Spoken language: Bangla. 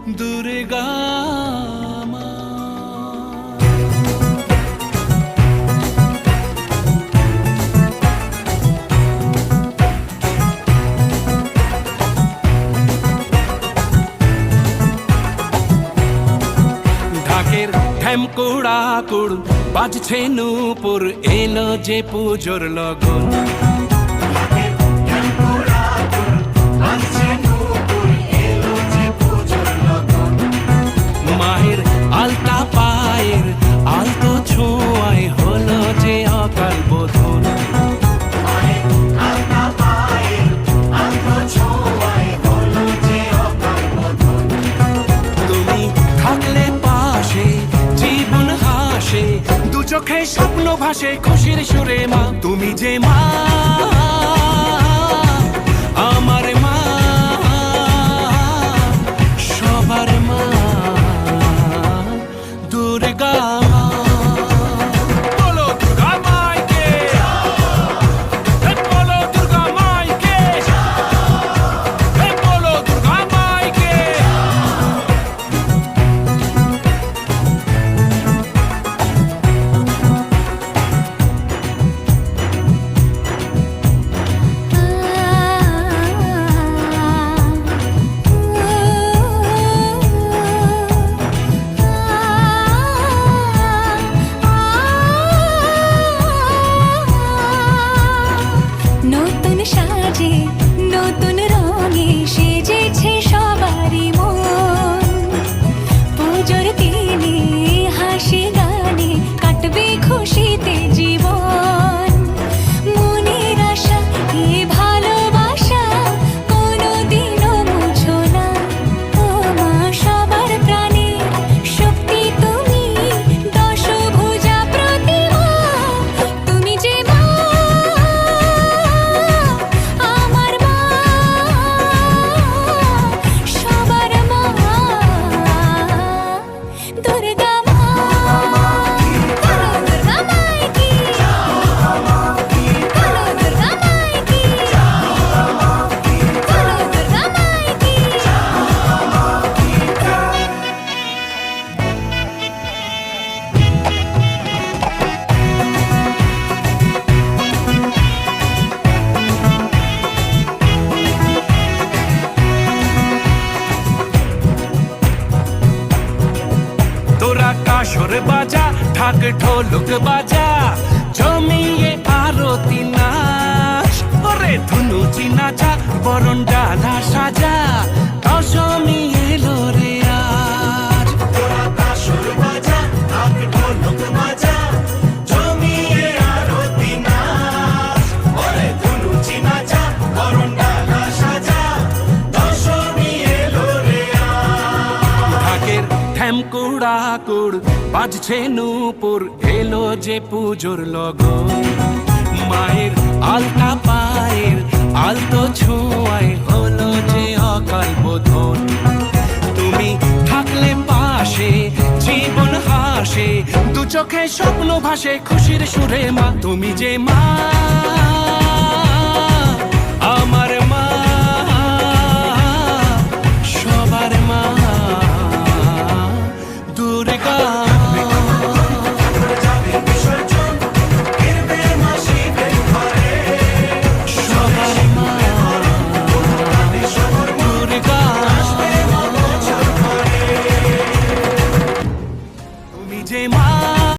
দুর্গা মা। ঢাকের ঢ্যামকুড়া কুড় বাজছে নূপুর, এলো যে পুজোর লগন। মায়ের আলতা পায়ের আলতো ছোঁয়ায় হলো যে অকাল বোধন। তুমি থাকলে পাশে জীবন হাসে, দু চোখে স্বপ্ন ভাসে খুশির সুরে মা। তুমি যে মা, আমার মা, সবার মা, দুর্গা মা। বলো দুর্গা মাইকে, বলো দুর্গা মাইকে, বলো দুর্গা মাইকে। নতুন সাজে নতুন রঙে সেজেছে সবারই মন। পুজোর দিনে হাসি গানে কাটবে খুশিতে জীবন। মনের আশা এ ভালোবাসা কোনোদিনও মুছো না। ও মা সবার প্রাণে শক্তি তুমি, দশভুজা প্রতিমা। তুমি যে মা, আমার মা, সবার মা, দুর্গা মা। বলো দুর্গা মাইকি, বলো দুর্গা মাইকি, বলো দুর্গা মাইকি। তোরা কাসর বাজা, ঢাক ঢোলক বাজা, জমিয়ে আরতি নাচ। ওরে ধুনুচি নাচা, বরণ ডালা সাজা, দশমী এলো রে আজ। তোরা কাসর বাজা, ঢাক ঢোলক বাজা, জমিয়ে আরতি নাচ। ওরে ধুনুচি নাচা, বরণ ডালা সাজা, দশমী এলো রে আজ। ঢাকের ঢ্যামকুড়া কুড় বাজছে নূপুর, এলো যে পুজোর লগন। মায়ের আলতা পায়ের আলতো ছোঁয়ায় হলো যে অকাল বোধন। তুমি থাকলে পাশে জীবন হাসে, দু চোখে স্বপ্ন ভাসে খুশির সুরে মা। তুমি যে মা,